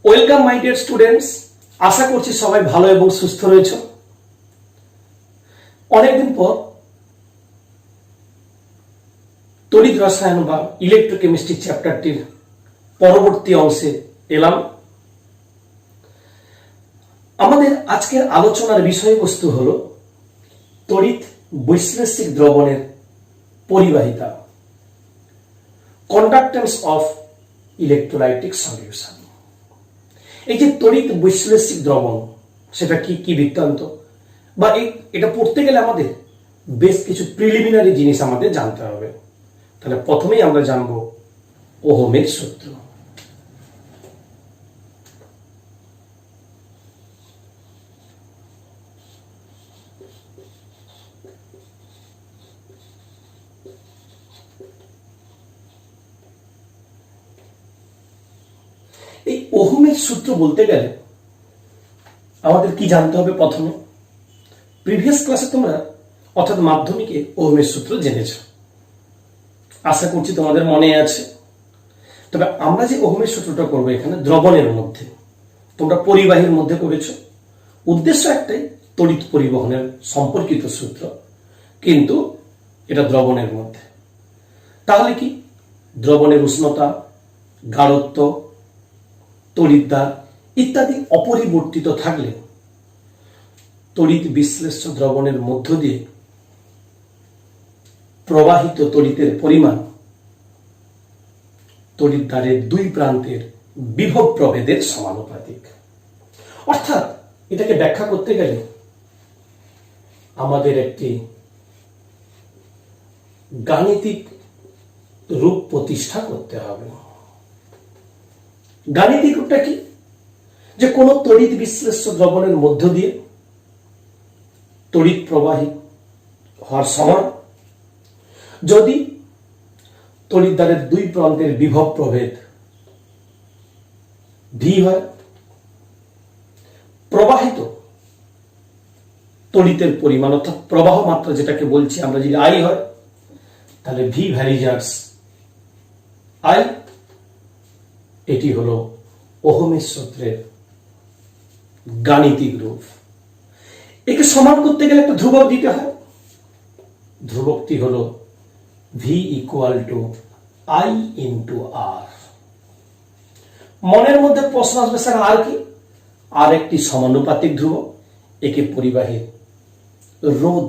Welcome my dear students, আশা করছি সবাই ভালো এবং সুস্থ রয়েছে। অনেকদিন পর তড়িৎ রসায়ন বা ইলেকট্রোকেমিস্ট্রি চ্যাপ্টারটির পরবর্তী অংশে এলাম। আমাদের আজকের আলোচনার বিষয়বস্তু হল তড়িৎ বৈশ্লেষিক দ্রবণের পরিবাহিতা, কন্ডাক্টেন্স অফ ইলেকট্রোলাইটিক সলিউশন। এই যে তড়িৎ বৈশ্লেষিক দ্রবণ, সেটা কি কি বৃত্তান্ত, বা এটা পড়তে গেলে আমাদের বেশ কিছু প্রিলিমিনারি জিনিস আমাদের জানতে হবে। তাহলে প্রথমেই আমরা জানবো ওহমের সূত্র। এই ওহমের সূত্র বলতে গেলে আমাদের কি জানতে হবে? প্রথমে প্রিভিয়াস ক্লাসে তোমরা অর্থাৎ মাধ্যমিকে ওহমের সূত্র জেনেছ, আশা করছি তোমাদের মনে আছে। তবে আমরা যে ওহমের সূত্রটা করবো এখানে দ্রবণের মধ্যে, তোমরা পরিবাহীর মধ্যে করেছো। উদ্দেশ্য একটাই, তড়িৎ পরিবহনের সম্পর্কিত সূত্র, কিন্তু এটা দ্রবণের মধ্যে। তাহলে কি দ্রবণের উষ্ণতা, গাঢ়ত্ব, তড়িৎদ্বার ইত্যাদি অপরিবর্তিত থাকলে তড়িৎ বিশ্লেষ্য দ্রবণের মধ্য দিয়ে প্রবাহিত তড়িতের পরিমাণ তড়িৎদ্বারের দুই প্রান্তের বিভব প্রভেদের সমানুপাতিক। অর্থাৎ এটাকে ব্যাখ্যা করতে গেলে আমাদের একটি গাণিতিক রূপ প্রতিষ্ঠা করতে হবে। গাণিতিক রূপটা কি? যে কোন তড়িৎ বিশ্লেষ্য দ্রবণের মধ্য দিয়ে তড়িৎ প্রবাহী হওয়ার সময় যদি তড়িৎদ্বারের দুই প্রান্তের বিভব প্রভেদ ভি হয়, প্রবাহিত তড়িতের পরিমাণ অর্থাৎ প্রবাহ মাত্রা যেটাকে বলছি আমরা যদি আই হয়, তাহলে ভি ভ্যারিজার্স আই। এটি হলো ওহমের সূত্রের গাণিতিক রূপ। একে সমান করতে গেলে একটা ধ্রুবক দিতে হয়। ধ্রুবকটি হলো V equal to I into R. মনের মধ্যে প্রশ্ন আসবে, স্যার আর কি? আর একটি সমানুপাতিক ধ্রুবক, একে পরিবাহীর রোধ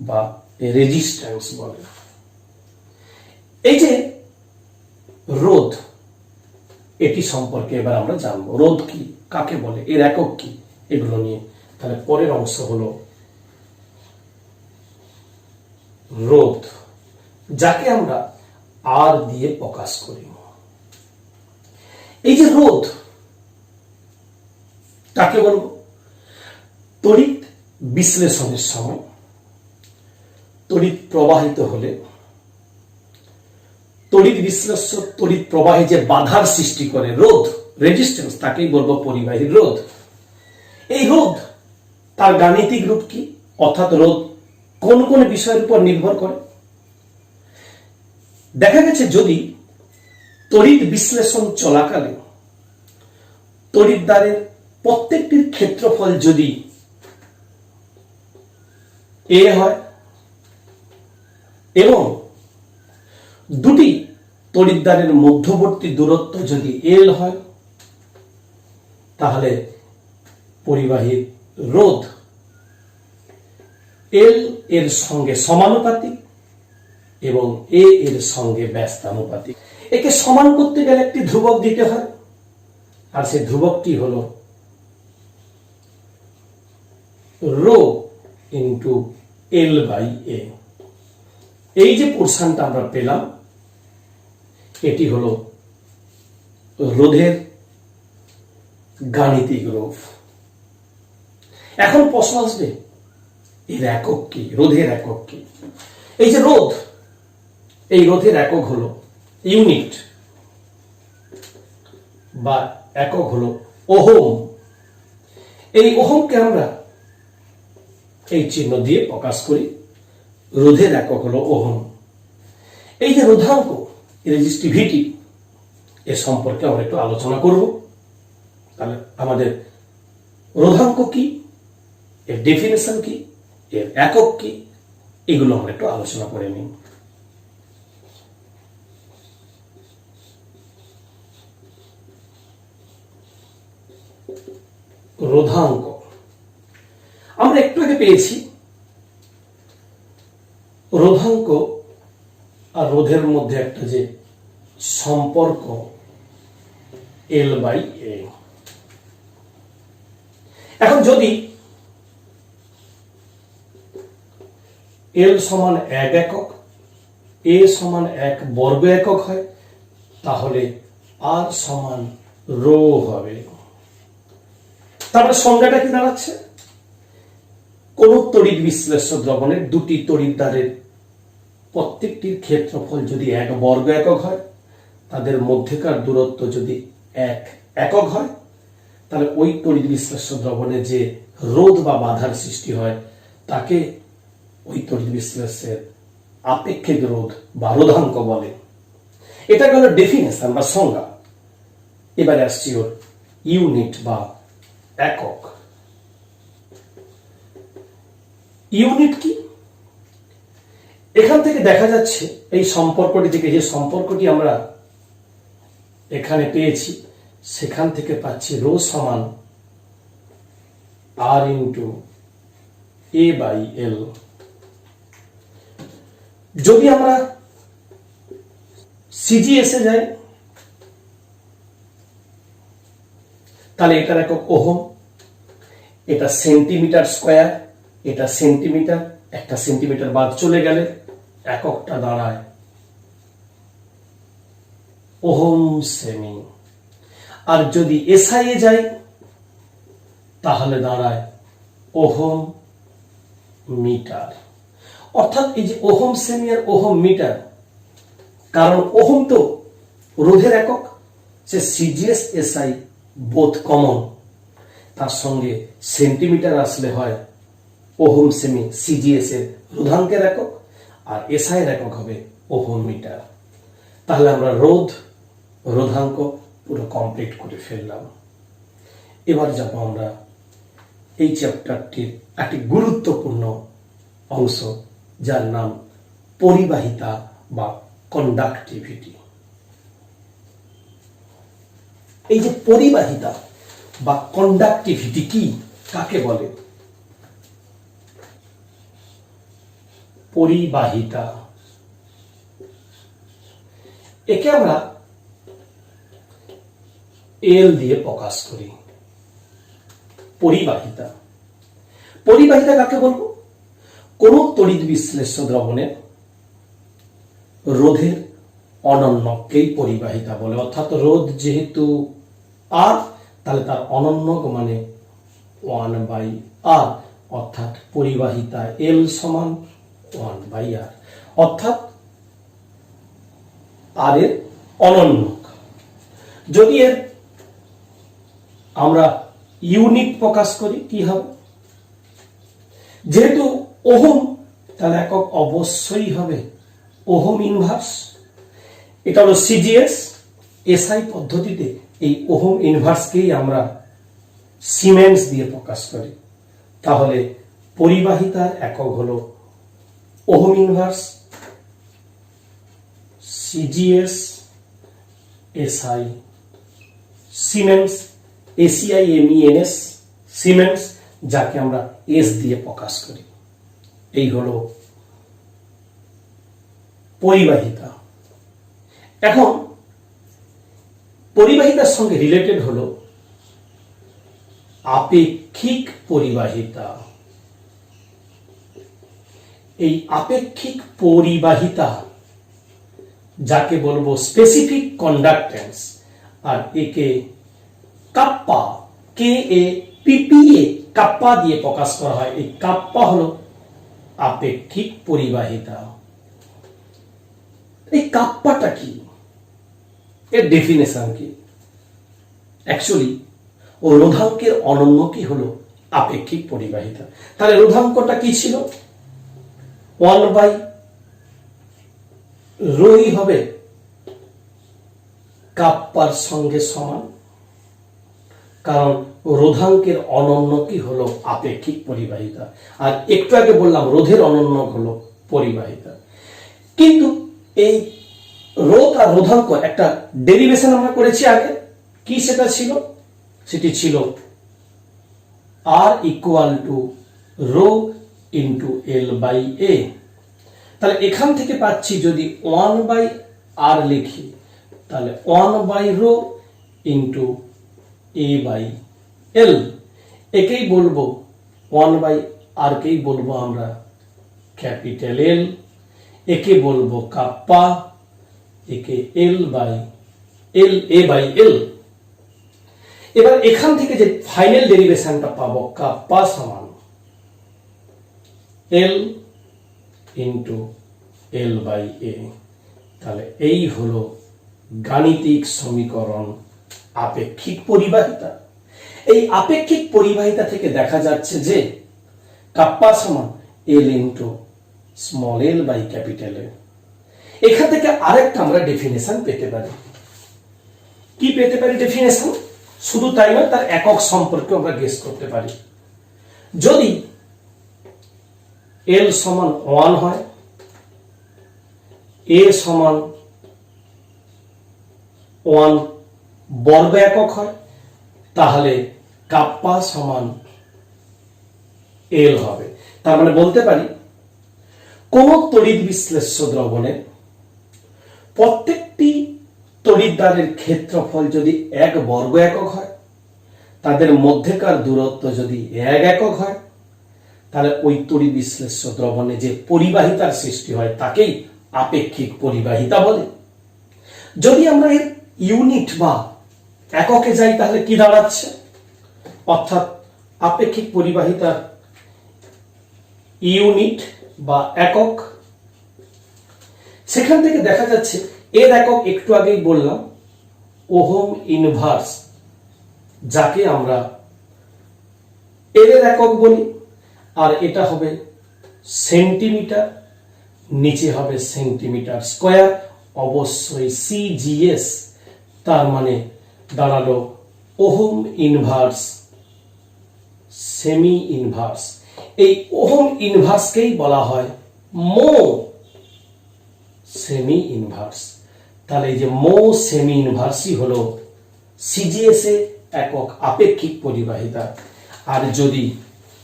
বা রেজিস্ট্যান্স বলে। এই যে রোধ, এটি সম্পর্কে এবার আমরা জানবো। রোধ কি, কাকে বলে, এর একক কি, এগুলো নিয়ে। তাহলে পরের অংশ হলো রোধ, যাকে আমরা আর দিয়ে প্রকাশ করি। এই যে রোধ, তাকে বলবো তড়িৎ বিশ্লেষণের সময় তড়িৎ প্রবাহিত হলে তড়িৎ বিশ্লেষ্য তড়িৎ প্রবাহে যে বাধার সৃষ্টি করে রোধ, রেজিস্ট্যান্স, তাকেই বলবো পরিবাহীর রোধ। এই রোধ তার গাণিতিক রূপ কি, অর্থাৎ রোধ কোন কোন বিষয়ের উপর নির্ভর করে? দেখা গেছে যদি তড়িৎ বিশ্লেষণ চলাকালে তড়িৎদ্বারের প্রত্যেকটির ক্ষেত্রফল যদি এ হয় এবং দুটি তড়িৎদ্বারের মধ্যবর্তী দূরত্ব যদি এল হয়, তাহলে পরিবাহীর রোধ এল এর সঙ্গে সমানুপাতিক এবং এ এর সঙ্গে ব্যস্তানুপাতিক। একে সমান করতে গেলে একটি ধ্রুবক দিতে হয়, আর সেই ধ্রুবকটি হলো রো ইন্টু এল বাই এ। এই যে পোর্শনটা আমরা পেলাম, এটি হলো রোধের গাণিতিক রূপ। এখন প্রশ্ন আসবে, এর একক কি, রোধের একক কি? এই যে রোধ, এই রোধের একক হলো ইউনিট বা একক হলো ওহম। এই ওহমকে আমরা এই চিহ্ন দিয়ে প্রকাশ করি। রোধের একক হলো ওহম। এই যে রোধাঙ্ক, রেজিস্টিভিটি, এ সম্পর্কে আমরা একটু আলোচনা করব। তাহলে আমাদের রোধাঙ্ক কি, এর ডেফিনেশন কি, এর একক কি, এগুলো আমরা একটু আলোচনা করে নিই। রোধাঙ্ক আমরা একটু আগে পেয়েছি। রোধাঙ্ক আর রোধের মধ্যে একটা যে সম্পর্ক L/A। এখন যদি L সমান 1 একক, A সমান 1 বর্গ একক হয়, তাহলে R সমান রো হবে। তারপরে সংজ্ঞাটা কি দাঁড়াচ্ছে? কোন তড়িৎ বিশ্লেষ্য দ্রবণের দুটি তড়িৎদ্বারের প্রত্যেকটির ক্ষেত্রফল যদি 1 বর্গ একক হয়, তাদের মধ্যেকার দূরত্ব যদি 1 একক হয়, তাহলে ওই তড়িৎ বিশ্লেষ্য দ্রবণে যে রোধ বা বাধার সৃষ্টি হয় তাকে ওই তড়িৎ বিশ্লেষ্যের আপেক্ষিক রোধ বা রোধাঙ্ক বলে। এটা গেল ডেফিনেশন বা সংজ্ঞা। এবারে আসছি ওর ইউনিট বা একক। ইউনিট কি? এখান থেকে দেখা যাচ্ছে এই সম্পর্কটি থেকে, যে সম্পর্কটি আমরা এখানে পেয়েছি, সেখান থেকে পাচ্ছি রো সমান R ইন্টু A/L। যদি আমরা সিজিএস এ যাই, তাহলে এটার একক ওহম, এটা সেন্টিমিটার স্কোয়ার, এটা সেন্টিমিটার, একটা সেন্টিমিটার বাদ চলে গেলে এককটা দাঁড়ায় ওহম সেমি। আর যদি এসআই এ যাই তাহলে দাঁড়ায় ওহম মিটার। অর্থাৎ এই যে ওহম সেমি আর ওহম মিটার, কারণ ওহম তো রোধের একক, সে সিজিএস এসআই বোথ কমন, তার সঙ্গে সেন্টিমিটার আসলে হয় ওহম সেমি সিজিএস এর রোধাঙ্কের একক, আর এসআই এর একক হবে ওহম মিটার। তাহলে আমরা রোধ রোধাঙ্ক পুরো কমপ্লিট করে ফেললাম। এবার যাব আমরা এই চ্যাপ্টারটির একটি গুরুত্বপূর্ণ অংশ, যার নাম পরিবাহিতা বা কন্ডাক্টিভিটি। এই যে পরিবাহিতা বা কন্ডাক্টিভিটি কি, কাকে বলে? পরিবাহিতা, একে আমরা এল দিয়ে প্রকাশ করি। পরিবাহিতা, পরিবাহিতা কাকে বলবো? কোন তড়িৎ বিশ্লেষ্য দ্রবণের রোধের অনন্যকেই পরিবাহিতা বলে। অর্থাৎ রোধ যেহেতু আর, তাহলে তার অনন্যক মানে 1/r, অর্থাৎ পরিবাহিতা এল সমান 1/r, অর্থাৎ আর এর অনন্যক। যদি এর আমরা ইউনিট প্রকাশ করি কি হবে? যেহেতু ওহম, তাহলে একক অবশ্যই হবে ওহম ইনভার্স। এটা হলো সিজিএস। এসআই পদ্ধতিতে এই ওহম ইনভার্সকেই আমরা সিমেন্স দিয়ে প্রকাশ করি। তাহলে পরিবাহিতার একক হলো ohm inverse, CGS SI siemens, ACIMENS siemens, যাকে আমরা এস দিয়ে প্রকাশ করি। এই হলো পরিবাহিতা। এখন পরিবাহিতার সঙ্গে রিলেটেড হলো আপেক্ষিক পরিবাহিতা। এই আপেক্ষিক পরিবাহিতা যাকে বলবো স্পেসিফিক কন্ডাক্টেন্স, আর একে কাপ্পা, KAPPA, কাপ্পা দিয়ে প্রকাশ করা হয়। এই কাপ্পা হলো আপেক্ষিক পরিবাহিতা। এই কাপ্পাটা কি, এর ডেফিনেশন কি? অ্যাকচুয়ালি ও রোধাঙ্কের অনন্য কি হলো আপেক্ষিক পরিবাহিতা। তাহলে রোধাঙ্কটা কি ছিল? 1/ρ হবে কাপ্পার সঙ্গে সমান। কারণ রোধাঙ্কের অনন্য কি হলো আপেক্ষিক পরিবাহিতা, আর একটু আগে বললাম রোধের অনন্য হলো পরিবাহিতা। কিন্তু এই রোধ আর রোধাঙ্ক একটা ডেরিভেশন আমরা করেছি আগে, কি সেটা ছিল? সেটি ছিল R equal to rho into L by A. তাহলে এখান থেকে পাচ্ছি যদি 1/r লিখি তাহলে 1/ρ ইন্টু এ বাই এল। একেই বলবো 1/r কেই বলবো আমরা ক্যাপিটাল এল, একে বলবো কাপ্পা, একে L by L, A by এল। এবার এখান থেকে যে ফাইনাল ডেরিভেশনটা পাবো কাপ্পা সমান L into L by A. তাহলে এই হলো গাণিতিক সমীকরণ আপেক্ষিক পরিবাহিতা। এই আপেক্ষিক পরিবাহিতা থেকে দেখা যাচ্ছে যে কাপ্পা সমান L into small L by capital L. এখান থেকে আরেকটা আমরা ডেফিনেশন পেতে পারি। কি পেতে পারি ডেফিনেশন? শুধু তাই নয়, তার একক সম্পর্কে আমরা গেস করতে পারি। যদি এল সমান 1 হয়, এ সমান 1 বর্গ একক হয়, তাহলে কাপ্পা সমান এল হবে। তার মানে বলতে পারি কোন তড়িৎ বিশ্লেষ্য দ্রবণে প্রত্যেকটি তড়িৎদ্বারের ক্ষেত্রফল যদি 1 বর্গ একক হয়, তাদের মধ্যেকার দূরত্ব যদি 1 একক হয়, তাহলে ওই তড়িৎ বিশ্লেষ্য দ্রবণে যে পরিবাহিতার সৃষ্টি হয় তাকেই আপেক্ষিক পরিবাহিতা বলে। যদি আমরা এর ইউনিট বা এককে যাই তাহলে কি দাঁড়াচ্ছে? অর্থাৎ আপেক্ষিক পরিবাহিতার ইউনিট বা একক, সেখান থেকে দেখা যাচ্ছে এর একক একটু আগেই বললাম ওহম ইনভার্স, যাকে আমরা এর একক বলি। আর এটা হবে সেন্টিমিটার, নিচে হবে সেন্টিমিটার স্কয়ার, অবশ্যই সিজিএস, তার মানে দাঁড়ালো ওহম ইনভার্স সেমি ইনভার্স। এই ওহম ইনভার্সকেই বলা হয় মো সেমি ইনভার্স। তাহলে এই যে মো সেমি ইনভার্সই হলো সিজিএস এ একক আপেক্ষিক পরিবাহিতা। আর যদি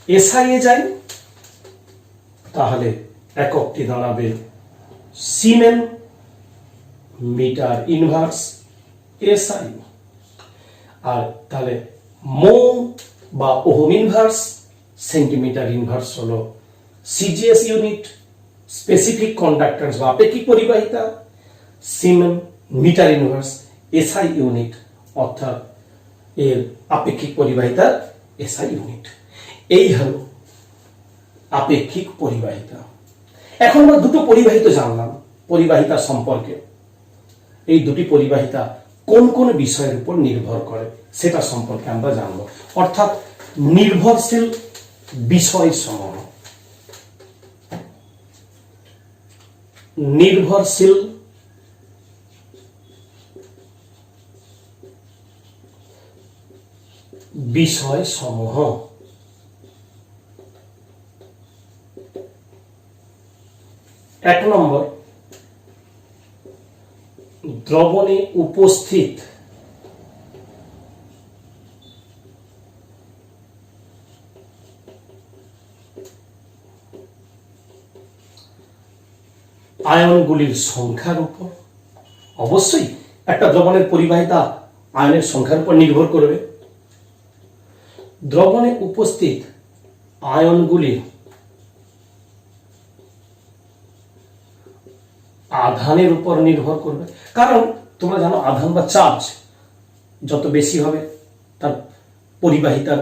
এসআই এ যাই তাহলে এককটি দাঁড়াবে সিমেন মিটার ইনভার্স এসআই। আর তাহলে মো বা ওহম ইনভার্স সেন্টিমিটার ইনভার্স হলো সিজিএস ইউনিট, স্পেসিফিক কন্ডাক্ট্যান্স বা আপেক্ষিক পরিবাহিতা, সিমেন মিটার ইনভার্স এসআই ইউনিট, অর্থাৎ এর আপেক্ষিক পরিবাহিতার এসআই ইউনিট। এই হলো আপেক্ষিক পরিবাহিতা। এখন আমরা দুটো পরিবাহিত জানলাম পরিবাহিতা সম্পর্কে। এই দুটি পরিবাহিতা কোন কোন বিষয়ের উপর নির্ভর করে সেটা সম্পর্কে আমরা জানবো, অর্থাৎ নির্ভরশীল বিষয় সমূহ। নির্ভরশীল বিষয় সমূহ। 1 নম্বর, দ্রবণে উপস্থিত আয়নগুলির সংখ্যার উপর। অবশ্যই একটা দ্রবণের পরিবাহিতা আয়নের সংখ্যার উপর নির্ভর করবে। দ্রবণে উপস্থিত আয়নগুলির আধানের উপর নির্ভর করবে, কারণ তোমরা জানো আধান বা চার্জ যত বেশি হবে তার পরিবাহিতার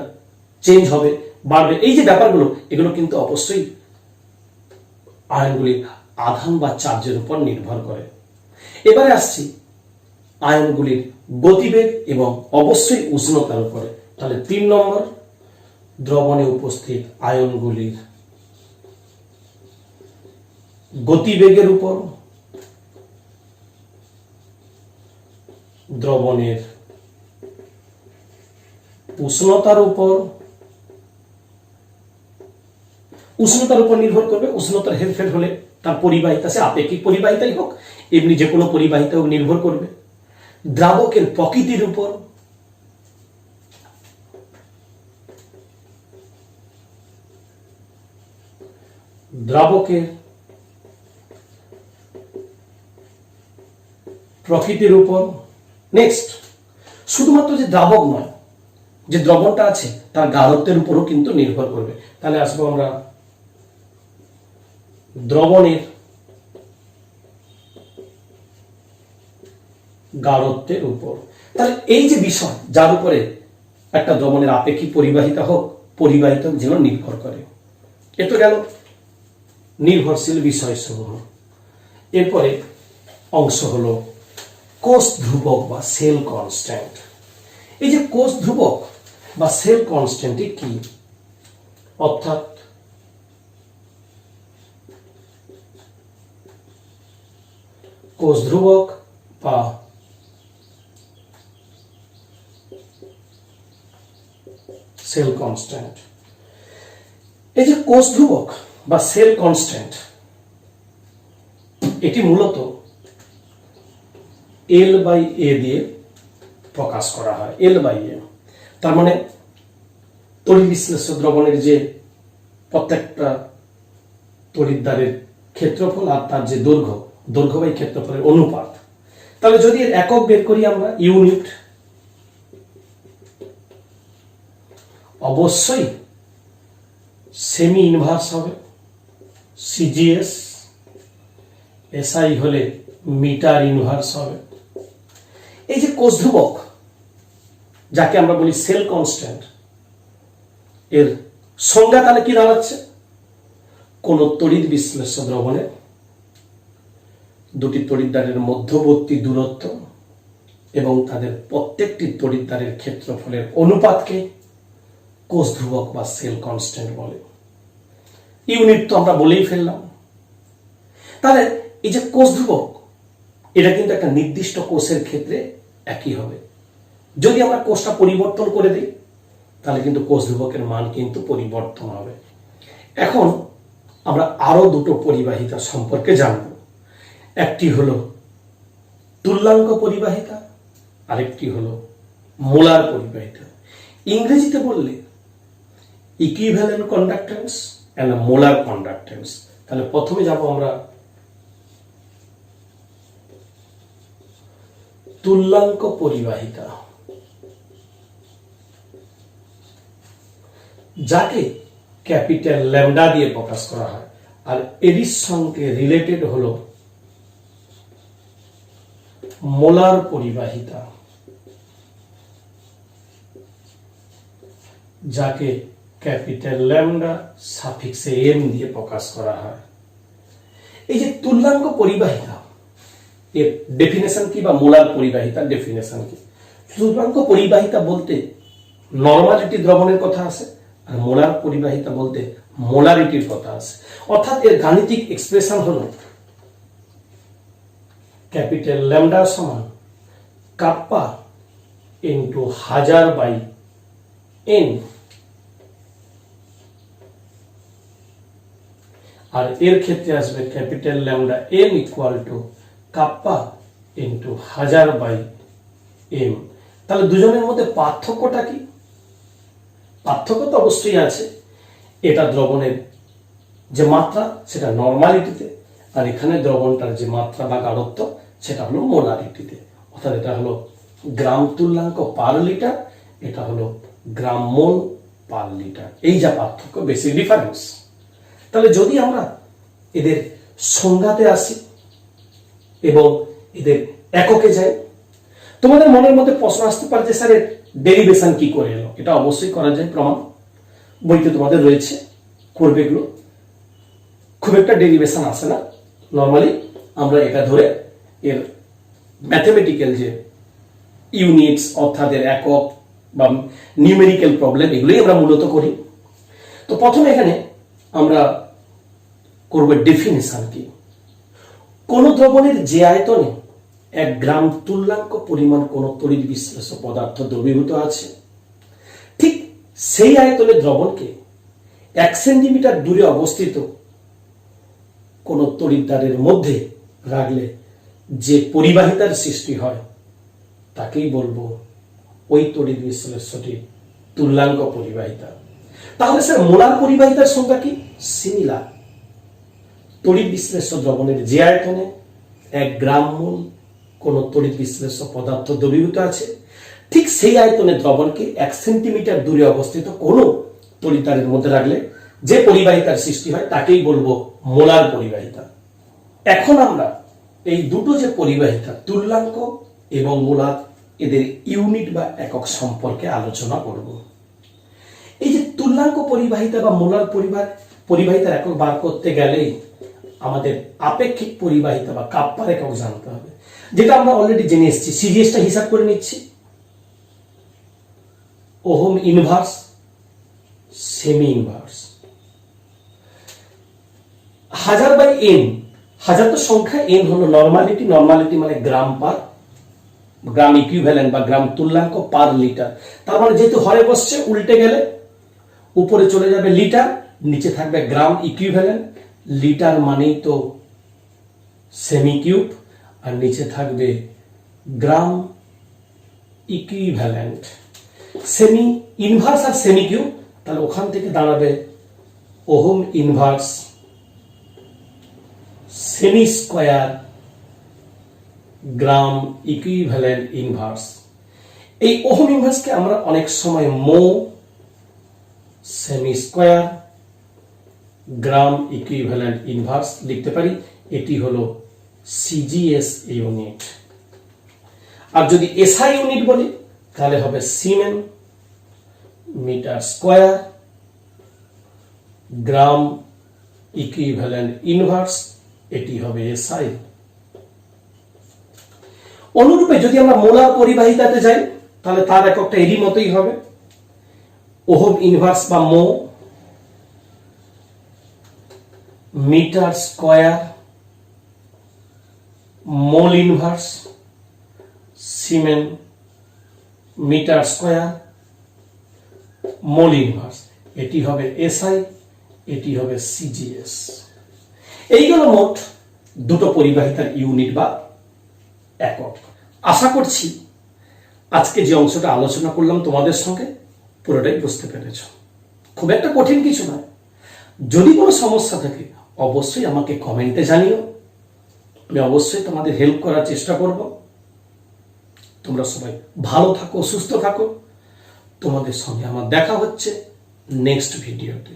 চেঞ্জ হবে, বাড়বে। এই যে ব্যাপারগুলো, এগুলো কিন্তু অবশ্যই আয়নগুলির আধান বা চার্জের উপর নির্ভর করে। এবারে আসছি আয়নগুলির গতিবেগ এবং অবশ্যই উষ্ণতার উপরে। তাহলে 3 নম্বর, দ্রবণে উপস্থিত আয়নগুলির গতিবেগের উপর, দ্রবণের উষ্ণতার উপর নির্ভর করবে। উষ্ণতার হেরফের হলে তার পরিবাহিতা, সে আপেক্ষিক পরিবাহিতাই হোক, এমনি যে কোনো পরিবাহিতা হোক, নির্ভর করবে। দ্রাবকের প্রকৃতির উপর, দ্রাবকের প্রকৃতির উপর। নেক্সট, শুধুমাত্র যে দ্রাবক নয়, যে দ্রবণটা আছে তার গাঢ়ত্বের উপরও কিন্তু নির্ভর করবে। তাহলে আসবো আমরা দ্রবণের গাঢ়ত্বের উপর। তাহলে এই যে বিষয়, যার উপরে একটা দ্রবণের আপেক্ষিক পরিবাহিতা হোক, পরিবাহিতা যেন নির্ভর করে। এ তো গেল নির্ভরশীল বিষয়সমূহ। এরপরে অংশ হলো কোষ ধ্রুবক বা সেল কনস্ট্যান্ট। এই যে কোষ ধ্রুবক বা সেল কনস্ট্যান্ট কি? অর্থাৎ কোষ ধ্রুবক বা সেল কনস্ট্যান্ট। এই যে কোষ ধ্রুবক বা সেল কনস্ট্যান্ট, এটি মূলত এল বাই এ দিয়ে প্রকাশ করা হয়। এল বাই এ, তার মানে তড়িৎ বিশ্লেষ্য দ্রবণের যে প্রত্যেকটা তড়িৎদ্বারের ক্ষেত্রফল আর তার যে দৈর্ঘ্য বাই ক্ষেত্রফলের অনুপাত। তাহলে যদি এর একক বের করি আমরা, ইউনিট, অবশ্যই সেমি ইনভার্স হবে। সিজিএস, এসআই হলে মিটার ইনভার্স হবে। এই যে কোষ ধ্রুবক, যাকে আমরা বলি সেল কনস্ট্যান্ট, এর সংজ্ঞা তাহলে কি দাঁড়াচ্ছে? কোন তড়িৎ বিশ্লেষ্য দ্রবণে দুটি তড়িৎদ্বারের মধ্যবর্তী দূরত্ব এবং তাদের প্রত্যেকটি তড়িৎদ্বারের ক্ষেত্রফলের অনুপাতকে কোষ ধ্রুবক বা সেল কনস্ট্যান্ট বলে। ইউনিট তো আমরা বলেই ফেললাম। তাহলে এই যে কোষ ধ্রুবক, এটা কিন্তু একটা নির্দিষ্ট কোষের ক্ষেত্রে একই হবে। যদি আমরা কোষটা পরিবর্তন করে দিই, তাহলে কিন্তু কোষ ধ্রুবকের মান কিন্তু পরিবর্তন হবে। এখন আমরা আরো দুটো পরিবাহিতা সম্পর্কে জানব। একটি হলো তুল্যাঙ্ক পরিবাহিতা, আরেকটি হলো মোলার পরিবাহিতা। ইংরেজিতে বললে equivalent conductance and molar conductance. তাহলে প্রথমে যাব আমরা তুল্যাঙ্ক পরিবাহিতা, যাকে ক্যাপিটাল ল্যামডা দিয়ে প্রকাশ করা হয়, আর এর সঙ্গে রিলেটেড হলো মোলার পরিবাহিতা, যাকে ক্যাপিটাল ল্যামডা সাফিক্সে এম দিয়ে প্রকাশ করা হয়। এই যে তুল্যাঙ্ক পরিবাহিতা, এর ডেফিনেশন কি, বা মোলার পরিবাহিতার ডেফিনেশন কি? তুল্যাঙ্ক পরিবাহিতা বলতে নরমালিটি দ্রবণের কথা আছে, আর মোলার পরিবাহিতা বলতে মোলারিটির কথা আছে। অর্থাৎ এর গাণিতিক এক্সপ্রেশন হলো ক্যাপিটাল ল্যামডা সমান কাপ্পা ইন্টু 1000 বাই এন, আর এর ক্ষেত্রে আসবে capital lambda M equal to kappa into 1000 by M. তাহলে দুজনের মধ্যে পার্থক্যটা কি? পার্থক্য তো অবশ্যই আছে। এটা দ্রবণের যে মাত্রা সেটা নরমালিটিতে, আর এখানে দ্রবণটার যে মাত্রা বা গাঢ়ত্ব সেটা হলো মোলারিটিতে। অর্থাৎ এটা হলো গ্রাম তুল্যাঙ্ক পার লিটার, এটা হলো গ্রাম মোল পার লিটার। এই যা পার্থক্য, বেসিক ডিফারেন্স। তাহলে যদি আমরা এদের সংজ্ঞাতে আসি এবং এদের এককে যাই, তোমাদের মনের মধ্যে প্রশ্ন আসতে পারে যে স্যার এর ডেরিভেশন কি করে এলো? এটা অবশ্যই করা যায়, প্রমাণ বইতে তোমাদের রয়েছে, করবে এগুলো। খুব একটা ডেরিভেশন আসে না, নর্মালি আমরা এটা ধরে এর ম্যাথমেটিক্যাল যে ইউনিটস অর্থাৎ এর একক বা নিউমেরিক্যাল প্রবলেম, এগুলোই আমরা মূলত করি। তো প্রথমে এখানে আমরা করব ডেফিনেশন কি। কোন দ্রবণের যে আয়তনে 1 গ্রাম তুল্যাঙ্ক পরিমাণ কোন তড়িৎ বিশ্লেষ্য পদার্থ দ্রবীভূত আছে, সেই আয়তনের দ্রবণকে 1 সেন্টিমিটার দূরে অবস্থিত কোন তড়িৎদ্বারের মধ্যে রাখলে যে পরিবাহিতার সৃষ্টি হয় তাকেই বলবো ওই তড়িৎ বিশ্লেষ্যটি তুল্যাঙ্ক পরিবাহিতা। তাহলে স্যার মোলার পরিবাহিতার সংখ্যা কি? সিমিলার। তড়িৎ বিশ্লেষ্য দ্রবণের যে আয়তনে 1 গ্রাম মোল কোন তড়িৎ বিশ্লেষ্য পদার্থ দ্রবীভূত আছে, ঠিক সেই আয়তনের দ্রবণকে 1 সেন্টিমিটার দূরে অবস্থিত কোন তড়িৎদ্বারের মধ্যে রাখলে যে পরিবাহিতার সৃষ্টি হয় তাকেই বলবো মোলার পরিবাহিতা। এখন আমরা এই দুটো যে পরিবাহিতা তুল্যাঙ্ক এবং মোলার, এদের ইউনিট বা একক সম্পর্কে আলোচনা করব। এই যে তুল্যাঙ্ক পরিবাহিতা বা মোলার পরিবাহিতার একক বার করতে গেলেই আমাদের আপেক্ষিক পরিবাহিতা বা কাপ্পার একক জানতে হবে, যেটা আমরা অলরেডি জেনে এসেছি। সিজিএসটা হিসাব করে নিচ্ছি। ওহম ইনভার্স, সেমি ইনভার্স, 1000 বাই এন। 1000 তো সংখ্যা, এন হলো নর্মালিটি, নর্মালিটি মানে গ্রাম পার, গ্রাম ইকুইভ্যালেন্ট বা গ্রাম তুল্যাঙ্ক পার লিটার। তার মানে যেহেতু হরে বসছে, উল্টে গেলে উপরে চলে যাবে লিটার, নিচে থাকবে গ্রাম ইকুইভ্যালেন্ট। লিটার মানেই তো সেমি কিউব, আর নিচে থাকবে গ্রাম ইকুইভ্যালেন্ট। সেমি ইনভার্স আর সেমি কিউব, তাহলে ওখান থেকে দাঁড়াবে ohm inverse cm square gram equivalent inverse. এই ওহম ইনভার্সকে আমরা অনেক সময় mho, cm square, gram equivalent inverse লিখতে পারি। এটি হলো সিজিএস ইউনিট। আর যদি এসআই ইউনিট বলি তাহলে হবে siemens metre square gram equivalent inverse, এটি হবে এসআই। অনুরূপে যদি আমরা মোলার পরিবাহিতাতে যাই তাহলে তার এককটা এরই মতোই হবে। ওহম ইনভার্স বা মো, metre square mole inverse, সিমেন metre square mole inverse, এটি হবে এসআই, এটি হবে সিজিএস। এইগুলো মোট দুটো পরিবাহিতার ইউনিট বা একক। আশা করছি আজকে যে অংশটা আলোচনা করলাম তোমাদের সঙ্গে পুরোটাই বুঝতে পেরেছ। খুব একটা কঠিন কিছু নয়। যদি কোনো সমস্যা থাকে অবশ্যই আমাকে কমেন্টে জানিও, আমি অবশ্যই তোমাদের হেল্প করার চেষ্টা করব। তোমরা সবাই ভালো থাকো, সুস্থ থাকো। তোমাদের সঙ্গে আমার দেখা হচ্ছে নেক্সট ভিডিওতে।